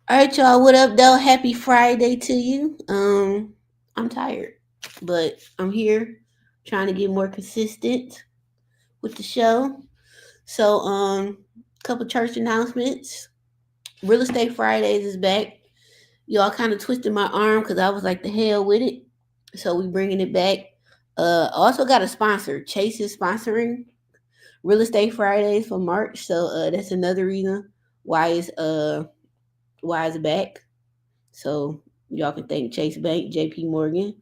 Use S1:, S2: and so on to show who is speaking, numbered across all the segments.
S1: All right, y'all. What up, though? Happy Friday to you. I'm tired, but I'm here trying to get more consistent with the show. So, couple church announcements. Real Estate Fridays is back. Y'all kind of twisted my arm because I was like, the hell with it. So we bringing it back. Also got a sponsor. Chase is sponsoring Real Estate Fridays for March. So that's another reason why it's back. So y'all can thank Chase Bank, JP Morgan.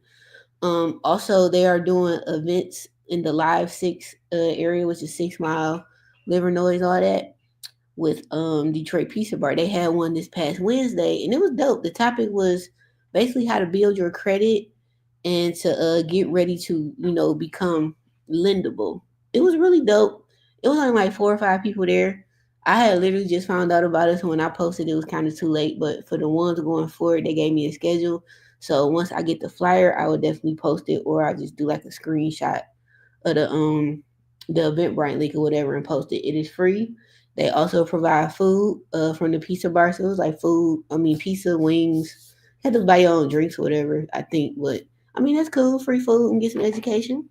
S1: Also, they are doing events in the Live Six area, which is 6 Mile, Livernois, all that, with Detroit Pizza Bar. They had one this past Wednesday, and it was dope. The topic was basically how to build your credit and to get ready to become lendable. It was really dope. It was only like 4 or 5 people there. I had literally just found out about it, so when I posted, it was kind of too late. But for the ones going forward, they gave me a schedule. So once I get the flyer, I would definitely post it, or I just do like a screenshot of the Eventbrite link or whatever and post it. It is free. They also provide food from the pizza bar, so it was like food. I mean, pizza, wings. Had to buy your own drinks or whatever. I think, but I mean that's cool. Free food and get some education.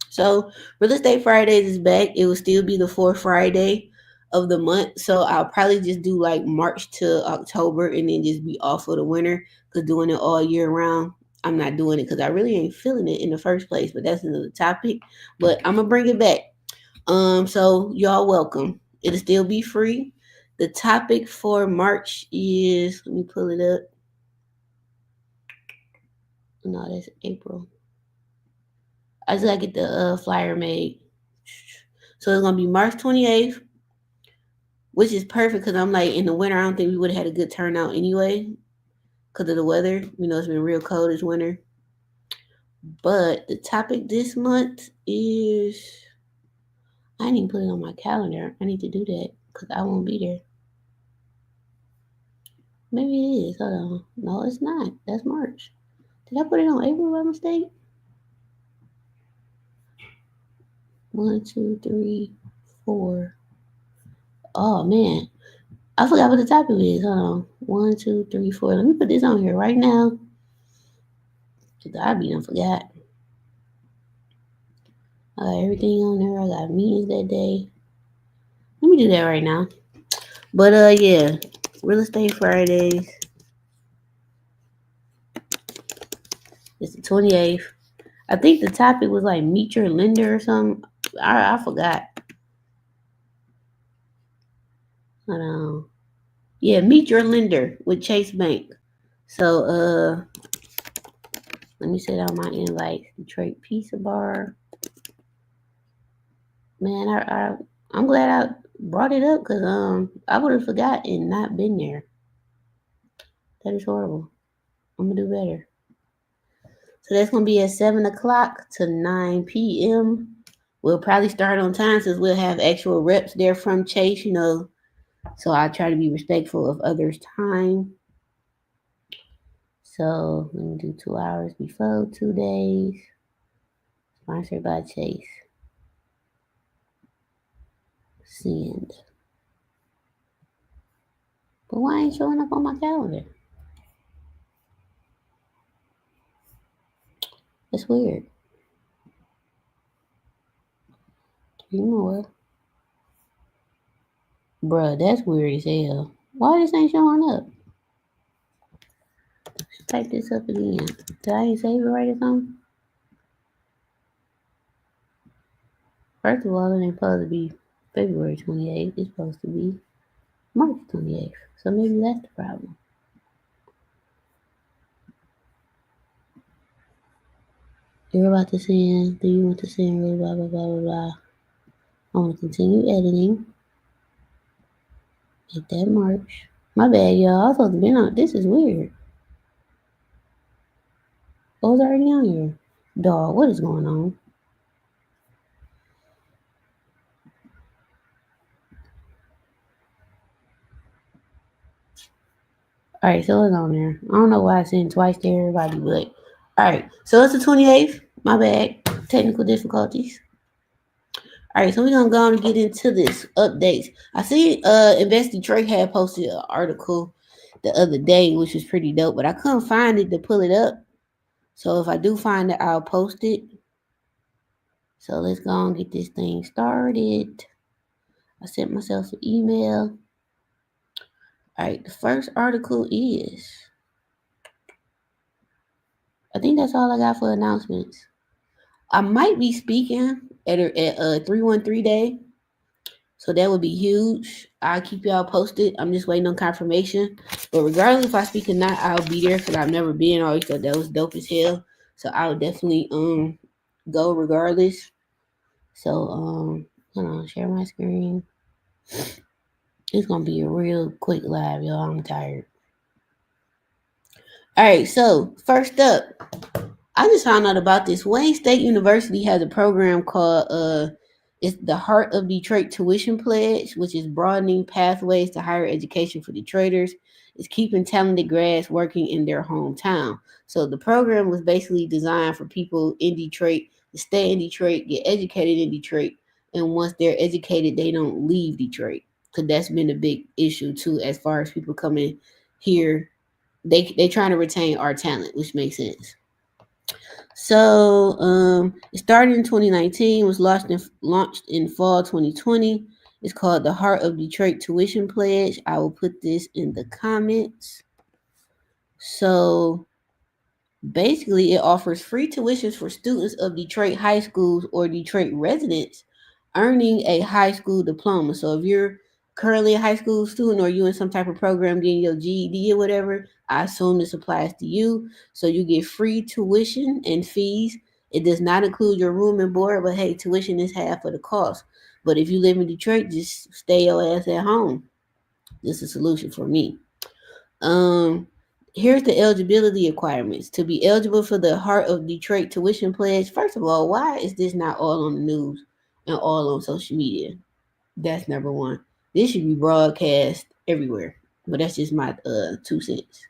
S1: So Real Estate Fridays is back. It will still be the fourth Friday of the month. So I'll probably just do like March to October and then just be off for the winter. Because doing it all year round, I'm not doing it because I really ain't feeling it in the first place. But that's another topic. But I'm gonna bring it back. So y'all welcome. It'll still be free. The topic for March is, let me pull it up. No, that's April. I just gotta get the flyer made. So it's gonna be March 28th, which is perfect because I'm like in the winter. I don't think we would have had a good turnout anyway because of the weather. It's been real cold this winter. But the topic this month is, I didn't even put it on my calendar. I need to do that because I won't be there. Maybe it is. Hold on. No, it's not. That's March. Did I put it on April by mistake? 1, 2, 3, 4. Oh man, I forgot what the topic is. Hold on. 1, 2, 3, 4. Let me put this on here right now. Cause I be done forgot. I got everything on there. I got meetings that day. Let me do that right now. But yeah, Real Estate Fridays. It's the 28th. I think the topic was like meet your lender or something. I forgot. Hold on. Yeah, meet your lender with Chase Bank. So let me set out my invites. Detroit Pizza Bar. Man, I'm glad I brought it up because I would have forgot and not been there. That is horrible. I'm gonna do better. So that's gonna be at 7 o'clock to 9 p.m. We'll probably start on time since we'll have actual reps there from Chase. So I try to be respectful of others' time. So let me do 2 hours before 2 days. Sponsored by Chase. Send. But why ain't showing up on my calendar? That's weird. 3 more. Bruh, that's weird as hell. Why this ain't showing up? Type this up again. Did I ain't save it right or something? First of all, it ain't supposed to be February 28th. It's supposed to be March 28th. So maybe that's the problem. You're about to send. Do you want to send? Really, blah, blah, blah, blah, blah. I want to continue editing. Make that March. My bad, y'all. I was supposed to be on. This is weird. I was already on here. Dog, what is going on? Alright, so it's on there. I don't know why I sent twice to everybody, but alright. So it's the 28th. My bad. Technical difficulties. Alright, so we're gonna go on and get into this updates. I see Invest Detroit had posted an article the other day, which was pretty dope, but I couldn't find it to pull it up. So if I do find it, I'll post it. So let's go and get this thing started. I sent myself an email. All right, the first article is, I think that's all I got for announcements. I might be speaking at 313 Day, so that would be huge. I'll keep y'all posted. I'm just waiting on confirmation. But regardless if I speak or not, I'll be there because I've never been. I always thought that was dope as hell. So I would definitely go regardless. So hold on, share my screen. It's gonna be a real quick live, y'all. I'm tired. All right, so first up, I just found out about this. Wayne State University has a program called it's the Heart of Detroit Tuition Pledge, which is broadening pathways to higher education for Detroiters. It's keeping talented grads working in their hometown. So the program was basically designed for people in Detroit to stay in Detroit, get educated in Detroit, and once they're educated, they don't leave Detroit. Because that's been a big issue too, as far as people coming here. They trying to retain our talent, which makes sense. So it started in 2019, was launched in fall 2020. It's called the Heart of Detroit Tuition Pledge. I will put this in the comments. So basically, it offers free tuitions for students of Detroit high schools or Detroit residents earning a high school diploma. So if you're currently a high school student or you in some type of program getting your GED or whatever, I assume this applies to you. So you get free tuition and fees. It does not include your room and board, but hey, tuition is half of the cost. But if you live in Detroit, just stay your ass at home. This is a solution for me. Um, Here's the eligibility requirements. To be eligible for the Heart of Detroit Tuition Pledge, first of all, why is this not all on the news and all on social media? That's number one. This should be broadcast everywhere. But that's just my 2 cents.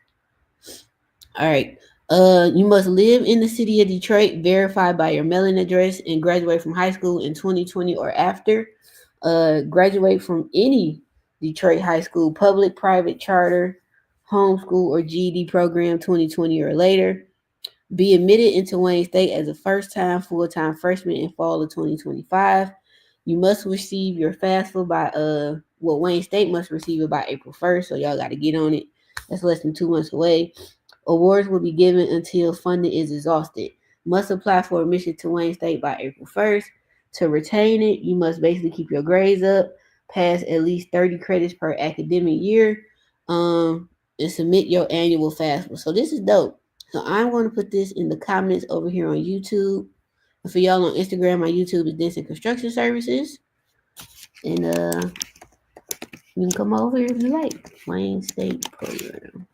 S1: All right. You must live in the city of Detroit, verified by your mailing address, and graduate from high school in 2020 or after. Graduate from any Detroit high school, public, private, charter, homeschool, or GED program 2020 or later. Be admitted into Wayne State as a first-time, full-time freshman in fall of 2025. You must receive your FAFSA by Wayne State must receive it by April 1st, so y'all got to get on it. That's less than 2 months away. Awards will be given until funding is exhausted. Must apply for admission to Wayne State by April 1st. To retain it, you must basically keep your grades up, pass at least 30 credits per academic year, and submit your annual FAFSA. So this is dope. So I'm going to put this in the comments over here on YouTube. And for y'all on Instagram, my YouTube is Denson Construction Services. And you can come over here if you like. Wayne State Program.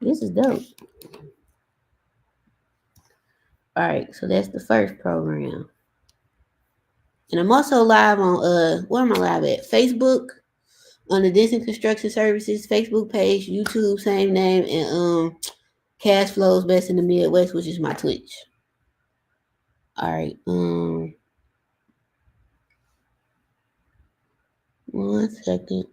S1: This is dope. All right, so that's the first program. And I'm also live on where am I live at? Facebook on the Denson Construction Services Facebook page, YouTube, same name, and Cash Flows Best in the Midwest, which is my Twitch. All right, 1 second.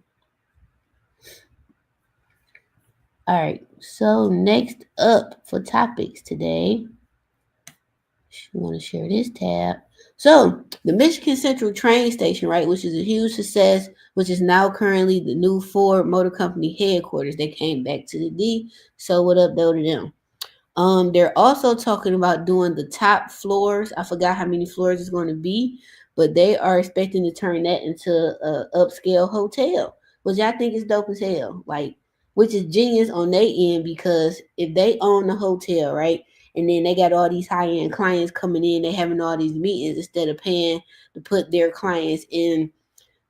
S1: All right, so next up for topics today, you want to share this tab. So the Michigan Central train station, right, which is a huge success, which is now currently the new Ford Motor Company headquarters. They came back to the D. So what up, though, to them? They're also talking about doing the top floors. I forgot how many floors it's going to be, but they are expecting to turn that into a upscale hotel, which I think is dope as hell. Like, which is genius on their end, because if they own the hotel, right, and then they got all these high end clients coming in, they having all these meetings instead of paying to put their clients in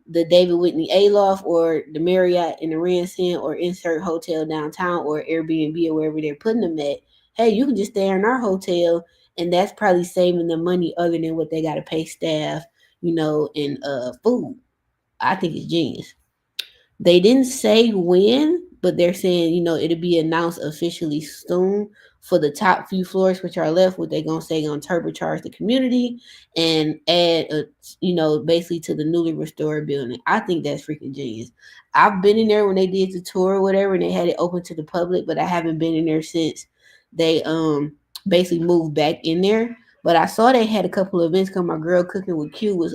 S1: the David Whitney Aloft or the Marriott in the Ranson or insert hotel downtown or Airbnb or wherever they're putting them at. Hey, you can just stay in our hotel, and that's probably saving them money other than what they got to pay staff, and food. I think it's genius. They didn't say when but they're saying, it'll be announced officially soon for the top few floors which are left. What they're gonna say, gonna turbocharge the community and add basically to the newly restored building. I think that's freaking genius. I've been in there when they did the tour or whatever, and they had it open to the public, but I haven't been in there since they basically moved back in there. But I saw they had a couple of events. Cause my girl cooking with Q was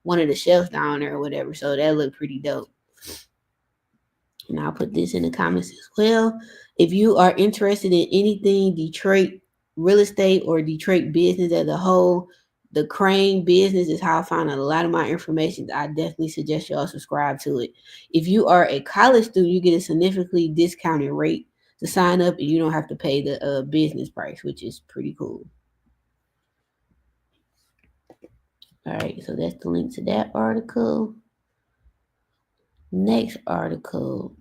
S1: one of the chefs down there or whatever, so that looked pretty dope. And I'll put this in the comments as well. If you are interested in anything Detroit real estate or Detroit business as a whole, the Crane business is how I found out a lot of my information. I definitely suggest y'all subscribe to it. If you are a college student, you get a significantly discounted rate to sign up, and you don't have to pay the business price, which is pretty cool. All right, so that's the link to that article. Next article.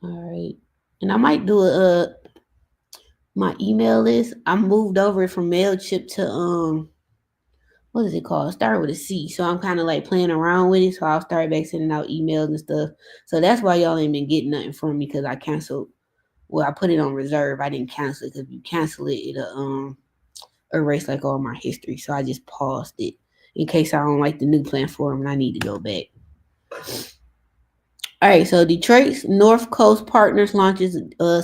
S1: All right. And I might do my email list. I moved over from MailChimp to what is it called? Start with a C. So I'm kind of like playing around with it. So I'll start back sending out emails and stuff. So that's why y'all ain't been getting nothing from me, because I canceled. Well, I put it on reserve. I didn't cancel it, because if you cancel it, it'll erase like all my history. So I just paused it in case I don't like the new platform and I need to go back. All right, so Detroit's North Coast Partners launches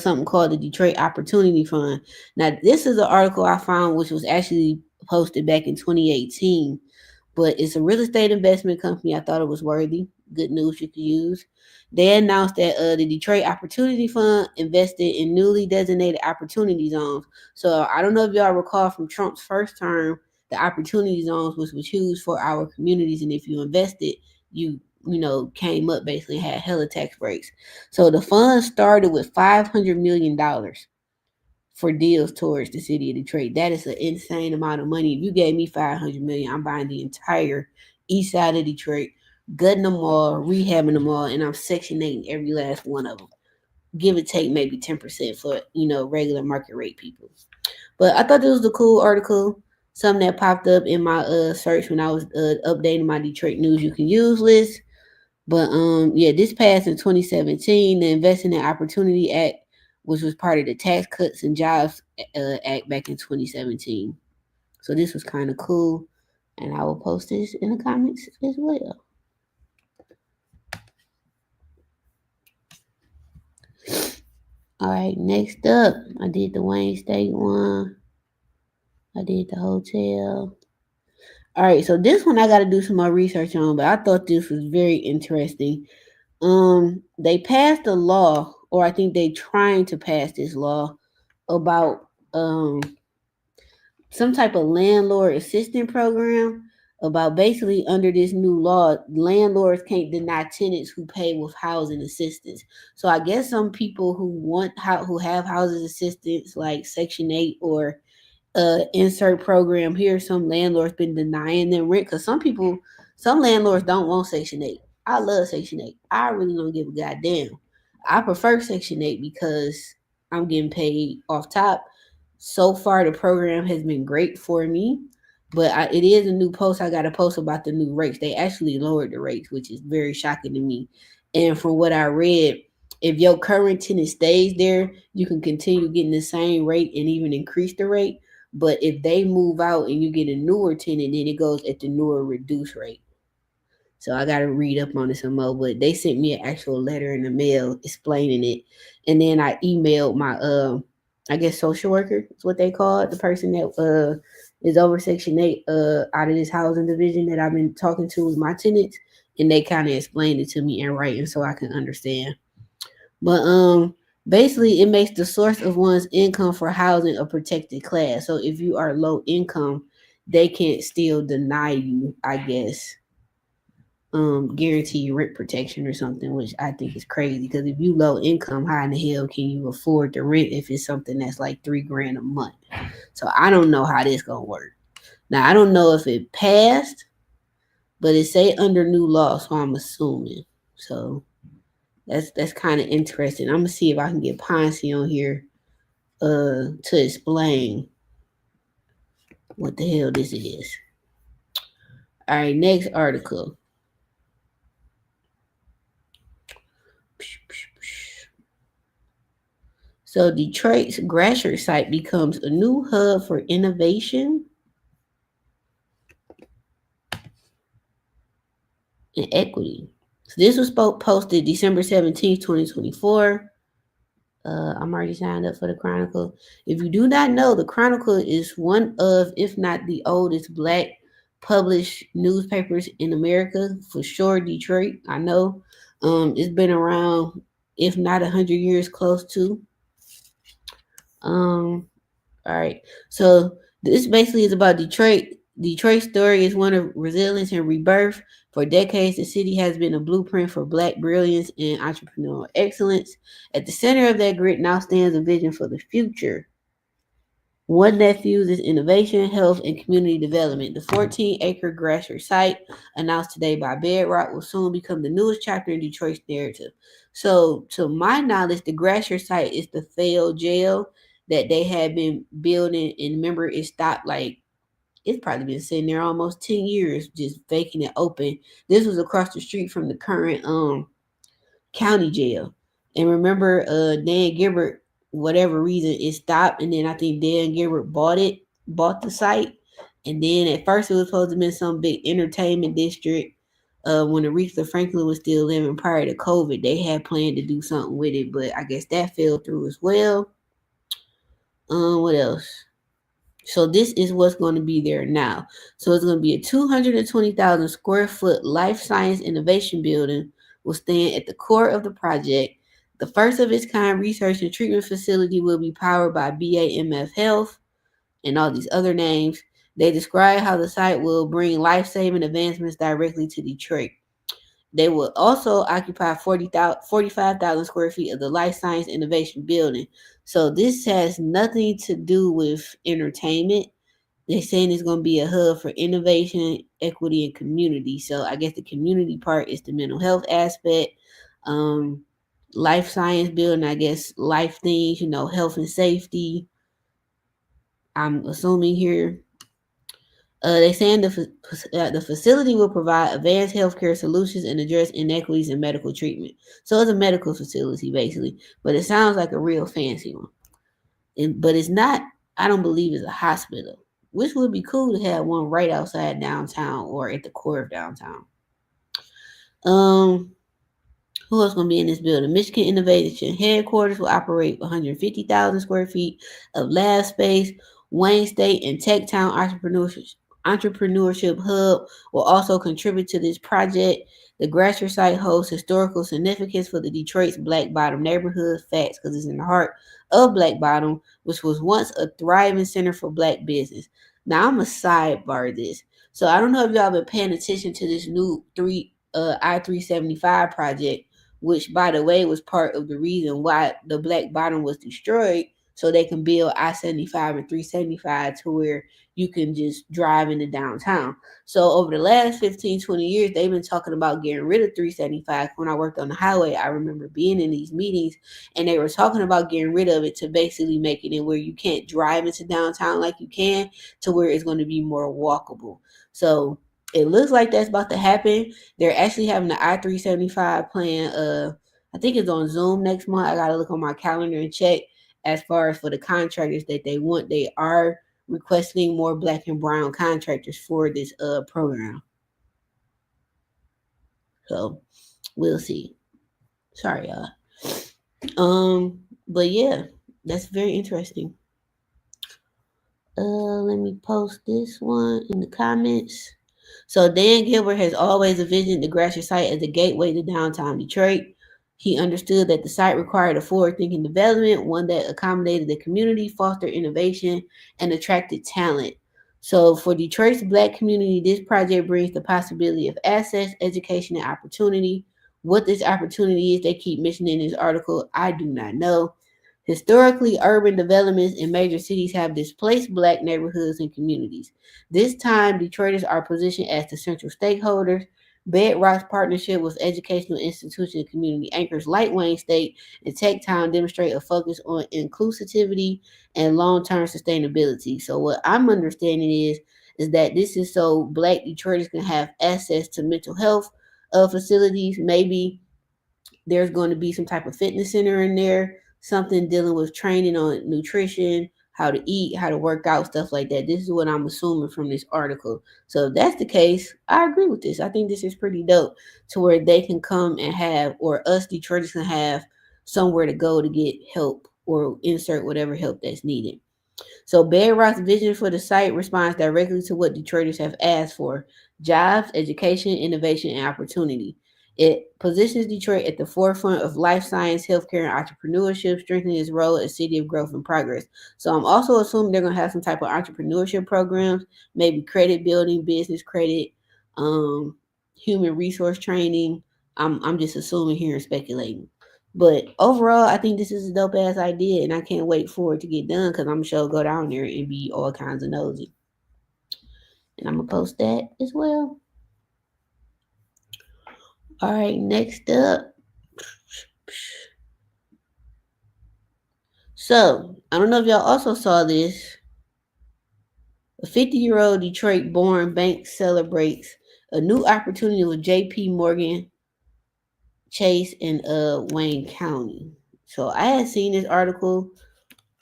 S1: something called the Detroit Opportunity Fund. Now, this is an article I found which was actually posted back in 2018, but it's a real estate investment company. I thought it was worthy. Good news you could use. They announced that the Detroit Opportunity Fund invested in newly designated opportunity zones. So I don't know if y'all recall from Trump's first term, the opportunity zones was huge for our communities, and if you invested, came up basically had hella tax breaks. So the fund started with $500 million for deals towards the city of Detroit. That is an insane amount of money. If you gave me 500 million, I'm buying the entire east side of Detroit, gutting them all, rehabbing them all, and I'm Section 8 every last one of them. Give or take maybe 10% for regular market rate people. But I thought this was a cool article, something that popped up in my search when I was updating my Detroit news you can use list. But yeah, this passed in 2017. The Investing in Opportunity Act, which was part of the Tax Cuts and Jobs Act back in 2017. So this was kind of cool, and I will post this in the comments as well. All right, next up, I did the Wayne State one. I did the hotel. All right, so this one I got to do some more research on, but I thought this was very interesting. They passed a law, or I think they trying to pass this law about some type of landlord assistance program, about basically under this new law, landlords can't deny tenants who pay with housing assistance. So I guess some people who have housing assistance like Section 8 or insert program here, some landlords been denying them rent, because some landlords don't want Section 8. I love Section 8. I really don't give a goddamn. I prefer Section 8 because I'm getting paid off top. So far the program has been great for me, but it is a new post. I got to post about the new rates. They actually lowered the rates, which is very shocking to me. And from what I read, if your current tenant stays there, you can continue getting the same rate and even increase the rate. But if they move out and you get a newer tenant, then it goes at the newer reduced rate. So I got to read up on it some more. But they sent me an actual letter in the mail explaining it, and then I emailed my I guess social worker is what they call it, the person that is over Section 8 out of this housing division that I've been talking to with my tenants, and they kind of explained it to me in writing so I can understand. But basically it makes the source of one's income for housing a protected class. So if you are low income, they can't still deny you, I guess, guarantee rent protection or something, which I think is crazy, because if you low income, how in the hell can you afford the rent if it's something that's like $3,000 a month? So I don't know how this gonna work. Now I don't know if it passed, but it say under new law, so I'm assuming. So that's kind of interesting. I'm gonna see if I can get Ponce on here to explain what the hell this is. All right, next article. So Detroit's Grasher site becomes a new hub for innovation and equity. So this was posted December 17th, 2024. I'm already signed up for the Chronicle. If you do not know, the Chronicle is one of, if not the oldest, black published newspapers in America. For sure, Detroit. I know. It's been around, if not 100 years, close to. Um, all right. So this basically is about Detroit. Detroit's story is one of resilience and rebirth. For decades, the city has been a blueprint for black brilliance and entrepreneurial excellence. At the center of that grit now stands a vision for the future, one that fuses innovation, health, and community development. The 14-acre Grasher site, announced today by Bedrock, will soon become the newest chapter in Detroit's narrative. So, to my knowledge, the Grasher site is the failed jail that they had been building, and remember, it stopped like it's probably been sitting there almost 10 years, just vacant and open. This was across the street from the current county jail. And remember, Dan Gilbert, whatever reason, it stopped, and then I think Dan Gilbert bought the site, and then at first it was supposed to be some big entertainment district. When Aretha Franklin was still living prior to COVID, they had planned to do something with it, but I guess that fell through as well. What else? So this is what's going to be there now. So it's going to be a 220,000 square foot life science innovation building will stand at the core of the project. The first of its kind research and treatment facility will be powered by BAMF Health and all these other names. They describe how the site will bring life-saving advancements directly to Detroit. They will also occupy 45,000 square feet of the Life Science Innovation Building. So this has nothing to do with entertainment. They're saying it's going to be a hub for innovation, equity, and community. So I guess the community part is the mental health aspect. Um, Life science building, I guess life things, health and safety. I'm assuming here. They saying the facility will provide advanced healthcare solutions and address inequities in medical treatment. So it's a medical facility basically, but it sounds like a real fancy one. But it's not. I don't believe it's a hospital, which would be cool to have one right outside downtown or at the core of downtown. Um, who else gonna be in this building? Michigan Innovation Headquarters will operate 150,000 square feet of lab space. Wayne State and Tech Town Entrepreneurship Hub will also contribute to this project. The Grasher site holds historical significance for the Detroit's Black Bottom neighborhood. Facts, because it's in the heart of Black Bottom, which was once a thriving center for black business. Now I'm gonna sidebar this. So I don't know if y'all been paying attention to this new I-375 project, which by the way was part of the reason why the Black Bottom was destroyed, so they can build I-75 and 375 to where you can just drive into downtown. So over the last 15, 20 years, they've been talking about getting rid of 375. When I worked on the highway, I remember being in these meetings and they were talking about getting rid of it to basically making it where you can't drive into downtown like you can, to where it's going to be more walkable. So it looks like that's about to happen. They're actually having the I-375 plan. I think it's on Zoom next month. I got to look on my calendar and check. As far as for the contractors that they want, they are requesting more black and brown contractors for this program. So we'll see. Sorry, y'all. But yeah, that's very interesting. Let me post this one in the comments. So Dan Gilbert has always envisioned the Grasher site as a gateway to downtown Detroit. He understood that the site required a forward-thinking development, one that accommodated the community, fostered innovation, and attracted talent. So for Detroit's black community, this project brings the possibility of access, education, and opportunity. What this opportunity is, they keep mentioning in this article, I do not know. Historically, urban developments in major cities have displaced black neighborhoods and communities. This time, Detroiters are positioned as the central stakeholders. Bedrock's partnership with educational institutions and community anchors like Wayne State and Tech Town demonstrate a focus on inclusivity and long-term sustainability. So what I'm understanding is that this is so black Detroiters can have access to mental health facilities. Maybe there's going to be some type of fitness center in there something dealing with training on nutrition, how to eat, how to work out, stuff like that. This is what I'm assuming from this article. So if that's the case, I agree with this. I think this is pretty dope to where they can come and have, or us Detroiters can have somewhere to go to get help or insert whatever help that's needed. So Bedrock's vision for the site responds directly to what Detroiters have asked for: jobs, education, innovation, and opportunity. It positions Detroit at the forefront of life science, healthcare, and entrepreneurship, strengthening its role as a city of growth and progress. So I'm also assuming they're going to have some type of entrepreneurship programs, maybe credit building, business credit, um, human resource training. I'm just assuming here and speculating. But overall, I think this is a dope ass idea, and I can't wait for it to get done because I'm sure go down there and be all kinds of nosy. And I'm gonna post that as well. All right, next up. So I don't know if y'all also saw this. A 50-year-old Detroit-born bank celebrates a new opportunity with J.P. Morgan Chase in Wayne County. So I had seen this article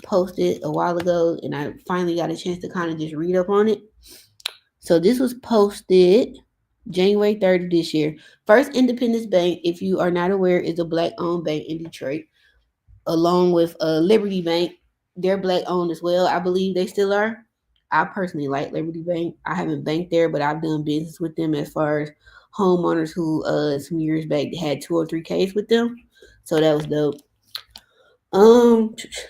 S1: posted a while ago, and I finally got a chance to kind of just read up on it. So this was posted January 3rd of this year. First Independence Bank, if you are not aware, is a black-owned bank in Detroit, along with Liberty Bank. They're black-owned as well. I believe they still are. I personally like Liberty Bank. I haven't banked there, but I've done business with them as far as homeowners who some years back had 203Ks with them. So that was dope.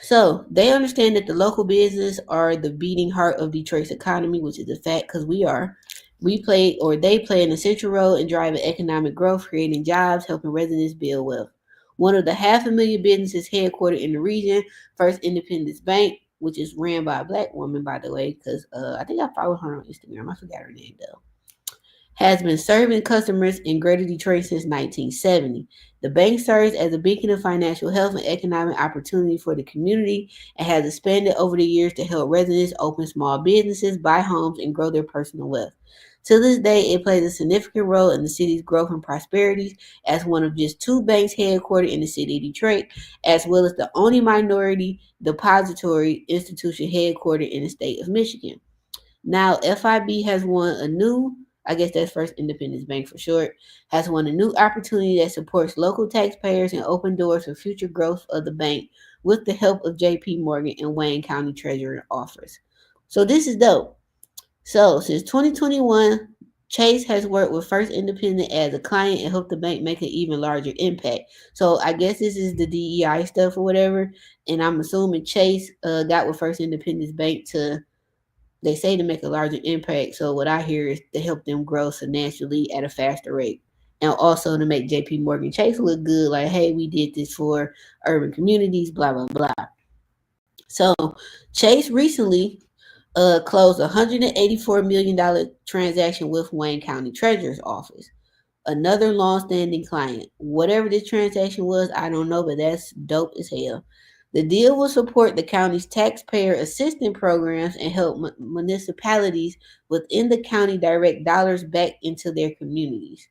S1: So they understand that the local business are the beating heart of Detroit's economy, which is a fact because we are. They play an essential role in driving economic growth, creating jobs, helping residents build wealth. One of the 500,000 businesses headquartered in the region, First Independence Bank, which is ran by a black woman, by the way, because I think I follow her on Instagram. I forgot her name though, has been serving customers in Greater Detroit since 1970. The bank serves as a beacon of financial health and economic opportunity for the community and has expanded over the years to help residents open small businesses, buy homes, and grow their personal wealth. To this day, it plays a significant role in the city's growth and prosperity as one of just two banks headquartered in the city of Detroit, as well as the only minority depository institution headquartered in the state of Michigan. Now, FIB has won a new, I guess that's First Independence Bank for short, has won a new opportunity that supports local taxpayers and open doors for future growth of the bank with the help of JP Morgan and Wayne County Treasurer Office. So this is dope. So since 2021, Chase has worked with First Independent as a client and helped the bank make an even larger impact. So I guess this is the DEI stuff or whatever. And I'm assuming Chase got with First Independence Bank to, they say, to make a larger impact. So what I hear is to help them grow financially at a faster rate. And also to make JP Morgan Chase look good, like, hey, we did this for urban communities, blah, blah, blah. So Chase recently closed a $184 million transaction with Wayne County Treasurer's Office, another long-standing client. Whatever this transaction was, I don't know, but that's dope as hell. The deal will support the county's taxpayer assistance programs and help municipalities within the county direct dollars back into their communities.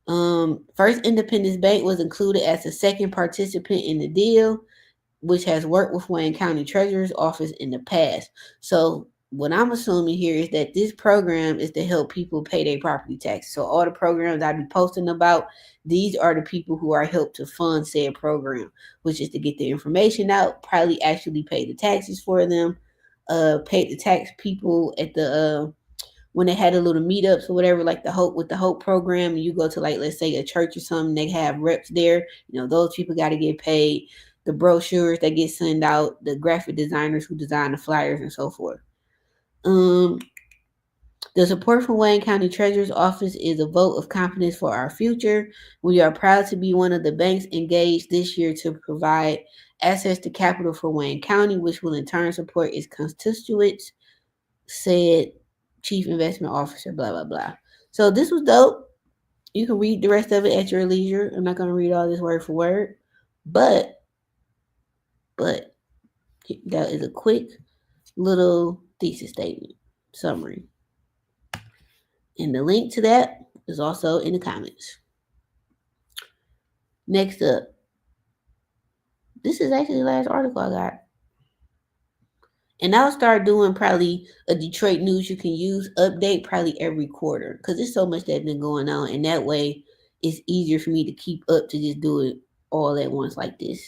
S1: First Independence Bank was included as a second participant in the deal, which has worked with Wayne County Treasurer's Office in the past. So what I'm assuming here is that this program is to help people pay their property taxes. So all the programs I be posting about, these are the people who are helped to fund said program, which is to get the information out, probably actually pay the taxes for them, pay the tax people at the when they had a little meetups or whatever, like the Hope with the Hope program, and you go to, like, let's say a church or something, they have reps there. Those people got to get paid. The brochures that get sent out, the graphic designers who design the flyers and so forth. Um, the support from Wayne County Treasurer's Office is a vote of confidence for our future. We are proud to be one of the banks engaged this year to provide access to capital for Wayne County, which will in turn support its constituents, said Chief Investment Officer, blah, blah, blah. So this was dope. You can read the rest of it at your leisure. I'm not going to read all this word for word. But that is a quick little thesis statement summary. And the link to that is also in the comments. Next up, This is actually the last article I got. And I'll start doing probably a Detroit news you can use update probably every quarter because there's so much that's been going on. And that way it's easier for me to keep up to just do it all at once like this.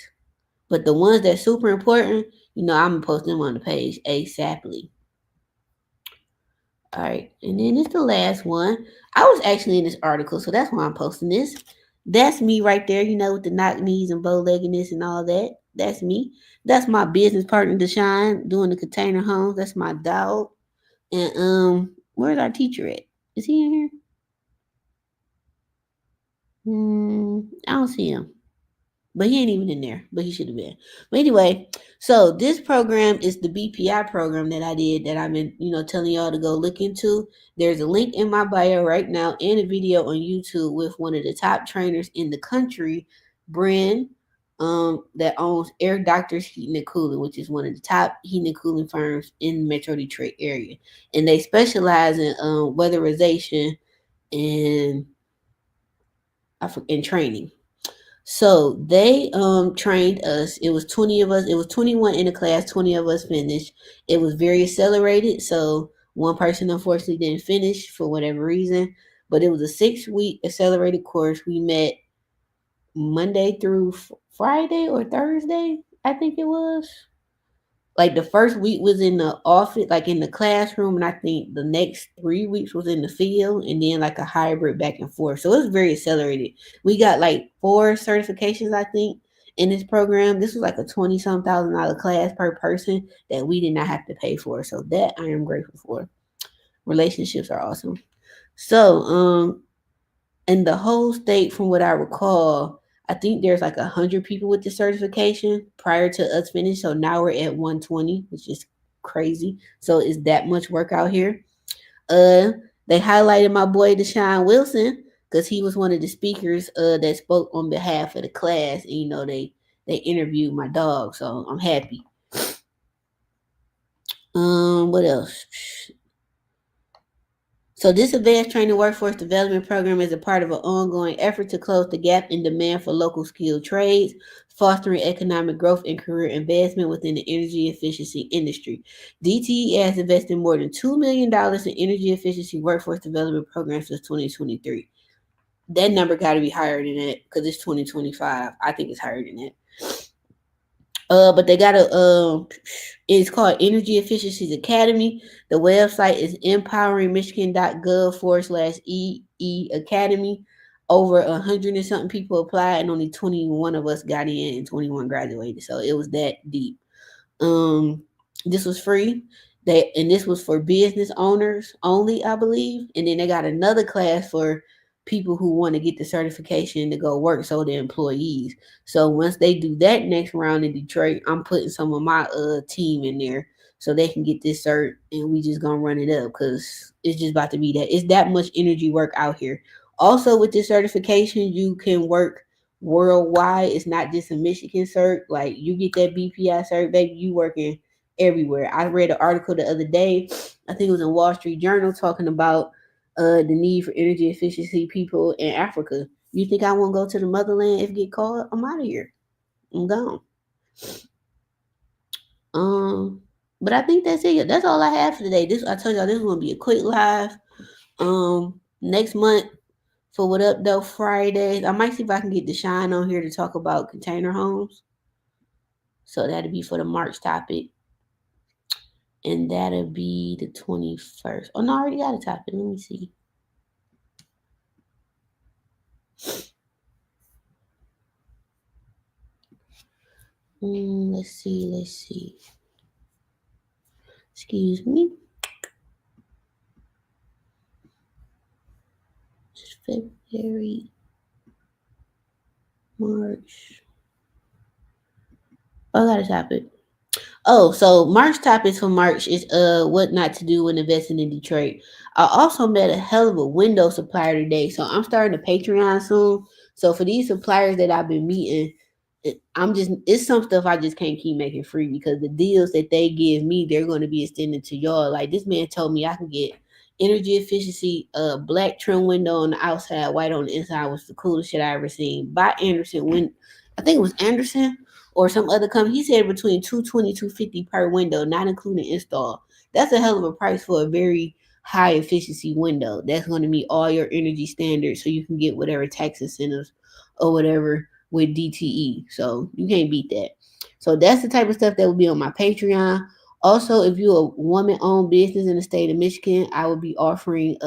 S1: But the ones that's super important, I'm going to post them on the page ASAPly. All right. And then it's the last one. I was actually in this article, so that's why I'm posting this. That's me right there, with the knock knees and bow leggedness and all that. That's me. That's my business partner, Deshaun, doing the container homes. That's my dog. And where's our teacher at? Is he in here? I don't see him. But he ain't even in there, but he should have been. But anyway, so this program is the BPI program that I did that I've been, telling y'all to go look into. There's a link in my bio right now and a video on YouTube with one of the top trainers in the country, Bryn, that owns Air Doctors Heating and Cooling, which is one of the top heating and cooling firms in the Metro Detroit area. And they specialize in weatherization and in training. So they trained us. It was 20 of us. It was 21 in the class, 20 of us finished. It was very accelerated, so one person unfortunately didn't finish for whatever reason, but it was a 6-week accelerated course. We met Monday through Friday or Thursday, I think it was. Like the first week was in the office, like in the classroom, and I think the next 3 weeks was in the field, and then like a hybrid back and forth. So it was very accelerated. We got like 4 certifications, I think, in this program. This was like a 20-some thousand-dollar class per person that we did not have to pay for. So that I am grateful for. Relationships are awesome. So in the whole state, from what I recall, I think there's like 100 people with the certification prior to us finish. So now we're at 120, which is crazy. So it's that much work out here. Uh, they highlighted my boy Deshaun Wilson because he was one of the speakers that spoke on behalf of the class, and they interviewed my dog. So I'm happy. What else? So this advanced training workforce development program is a part of an ongoing effort to close the gap in demand for local skilled trades, fostering economic growth and career advancement within the energy efficiency industry. DTE has invested more than $2 million in energy efficiency workforce development programs since 2023. That number got to be higher than that because it's 2025. I think it's higher than that. But they got it's called Energy Efficiencies Academy. The website is empoweringmichigan.gov/EE Academy. Over 100 and something people applied, and only 21 of us got in, and 21 graduated. So it was that deep. This was free. This was for business owners only, I believe. And then they got another class for people who want to get the certification to go work, so the employees. So once they do that next round in Detroit, I'm putting some of my team in there so they can get this cert, and we just gonna run it up because it's just about to be that. It's that much energy work out here. Also, with this certification, you can work worldwide. It's not just a Michigan cert. Like you get that BPI cert, baby, you working everywhere. I read an article the other day. I think it was in Wall Street Journal talking about the need for energy efficiency people in Africa. You think I won't go to the motherland if get called? I'm out of here. I'm gone. But I think that's it. That's all I have for today. This I told y'all this is gonna be a quick live. Next month for What Up Though Fridays, I might see if I can get Deshaun on here to talk about container homes. So that'll be for the March topic. And that'll be the 21st. Oh no, I already got a topic. Let me see. Let's see. Excuse me. It's February, March. Oh, I got a topic. Oh, so March topics for March is what not to do when investing in Detroit. I also met a hell of a window supplier today, so I'm starting a Patreon soon. So for these suppliers that I've been meeting, it's some stuff I just can't keep making free because the deals that they give me, they're going to be extended to y'all. Like this man told me I can get energy efficiency, black trim window on the outside, white on the inside was the coolest shit I ever seen. By Anderson, when I think it was Anderson or some other company. He said between 220 250 per window, not including install. That's a hell of a price for a very high efficiency window. That's going to meet all your energy standards, so you can get whatever tax incentives or whatever with DTE. So you can't beat that. So that's the type of stuff that will be on my Patreon. Also, if you're a woman-owned business in the state of Michigan, I will be offering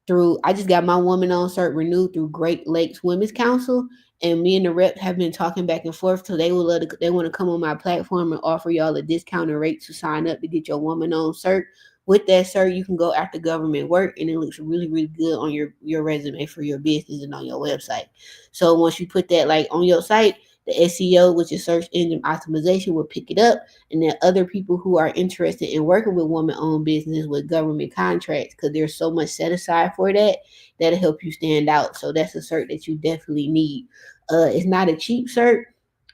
S1: through I just got my woman on cert renewed through Great Lakes Women's Council, and me and the rep have been talking back and forth. So they want to come on my platform and offer y'all a discounted rate to sign up to get your woman on cert. With that cert, you can go after government work, and it looks really really good on your resume for your business and on your website. So once you put that like on your site, the SEO, which is search engine optimization, will pick it up, and then other people who are interested in working with woman-owned business with government contracts, because there's so much set aside for that, that'll help you stand out. So that's a cert that you definitely need. It's not a cheap cert,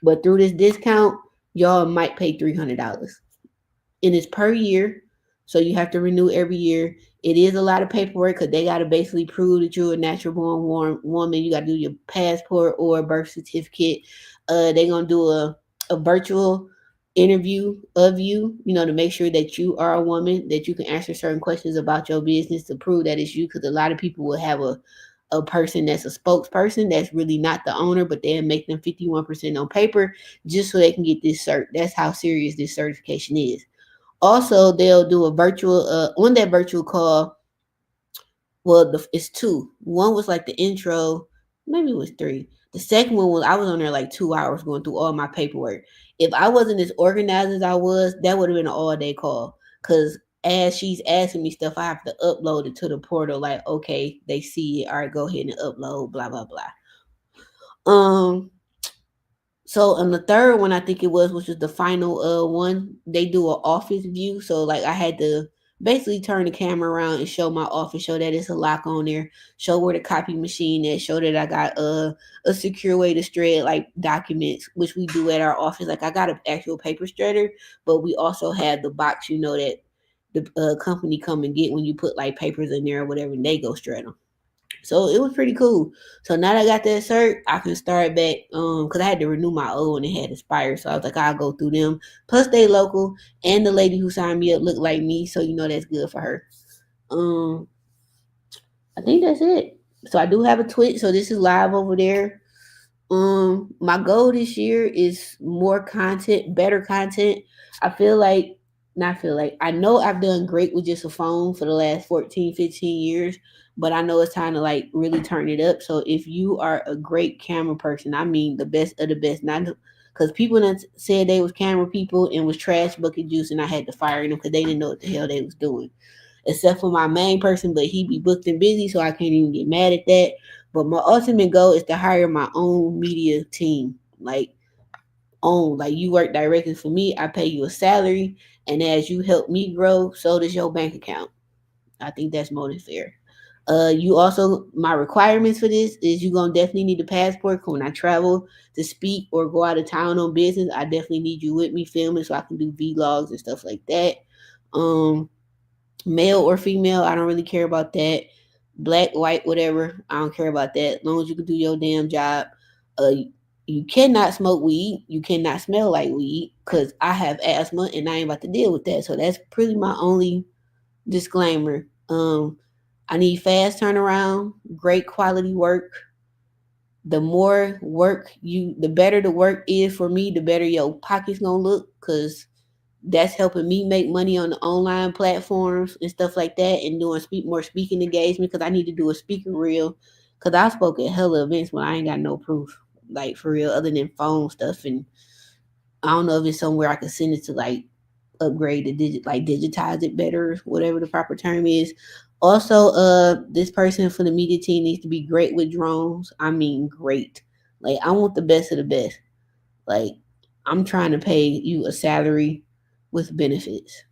S1: but through this discount, y'all might pay $300, and it's per year, so you have to renew every year. It is a lot of paperwork because they got to basically prove that you're a natural born woman. You got to do your passport or birth certificate. They're gonna do a virtual interview of you, to make sure that you are a woman, that you can answer certain questions about your business to prove that it's you. Because a lot of people will have a person that's a spokesperson that's really not the owner, but they'll make them 51% on paper just so they can get this cert. That's how serious this certification is. Also, they'll do a virtual on that virtual call. Well, it's two. One was like the intro, maybe it was three. The second one was I was on there like 2 hours going through all my paperwork. If I wasn't as organized as I was, that would have been an all day call. Cause as she's asking me stuff, I have to upload it to the portal. Like, okay, they see it. All right, go ahead and upload. Blah blah blah. So on the third one, I think it was, which was the final one, they do an office view. So like I had to basically turn the camera around and show my office, show that it's a lock on there, show where the copy machine is, show that I got a secure way to shred like documents, which we do at our office. Like I got an actual paper shredder, but we also have the box, that the company come and get when you put like papers in there or whatever, and they go shred them. So it was pretty cool. So now that I got that cert, I can start back because I had to renew my old and it had expired. So I was like, I'll go through them. Plus they local, and the lady who signed me up looked like me, so that's good for her. Um I think that's it. So I do have a Twitch, so this is live over there. My goal this year is more content, better content. I feel like not feel like I know I've done great with just a phone for the last 14, 15 years, but I know it's time to like really turn it up. So if you are a great camera person, I mean the best of the best, not because people that said they was camera people and was trash bucket juice, and I had to fire them because they didn't know what the hell they was doing, except for my main person, but he be booked and busy, so I can't even get mad at that. But my ultimate goal is to hire my own media team. Like you work directly for me, I pay you a salary, and as you help me grow, so does your bank account. I think that's more than fair. You also, my requirements for this is you gonna definitely need a passport. 'Cause when I travel to speak or go out of town on business, I definitely need you with me filming so I can do vlogs and stuff like that. Um, Male or female, I don't really care about that. Black, white, whatever, I don't care about that. As long as you can do your damn job. Uh, you cannot smoke weed. You cannot smell like weed because I have asthma and I ain't about to deal with that. So that's pretty my only disclaimer. I need fast turnaround, great quality work. The more work the better the work is for me, the better your pocket's gonna look because that's helping me make money on the online platforms and stuff like that, and doing more speaking engagement because I need to do a speaker reel because I spoke at hella events when I ain't got no proof, like for real, other than phone stuff. And I don't know if it's somewhere I can send it to like upgrade the digitize it better, whatever the proper term is. Also, this person for the media team needs to be great with drones. I mean, great. Like, I want the best of the best. Like, I'm trying to pay you a salary with benefits.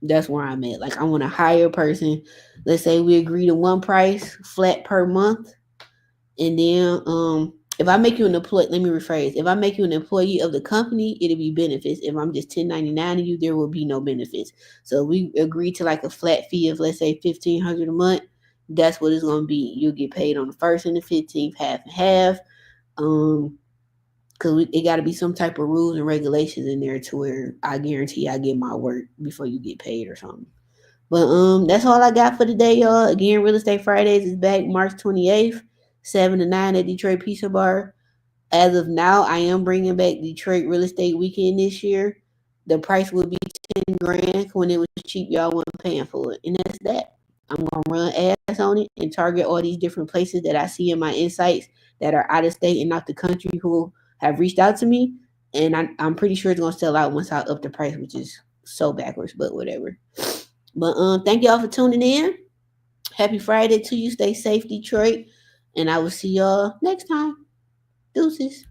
S1: That's where I'm at. Like, I want to hire a person. Let's say we agree to one price flat per month, and then if I make you an employee, let me rephrase. If I make you an employee of the company, it'll be benefits. If I'm just 1099 to you, there will be no benefits. So we agree to like a flat fee of, let's say, 1,500 a month. That's what it's gonna be. You'll get paid on the first and the 15th, half and half. Um, because it got to be some type of rules and regulations in there to where I guarantee I get my work before you get paid or something. But that's all I got for today, y'all. Again, Real Estate Fridays is back March 28th, 7 to 9 at Detroit Pizza Bar. As of now, I am bringing back Detroit Real Estate Weekend this year. The price will be 10 grand. When it was cheap, y'all wasn't paying for it, and that's that. I'm gonna run ads on it and target all these different places that I see in my insights that are out of state and out the country who have reached out to me, and I'm pretty sure it's gonna sell out once I up the price, which is so backwards, but whatever. But thank y'all for tuning in. Happy Friday to you. Stay safe, Detroit, and I will see y'all next time. Deuces.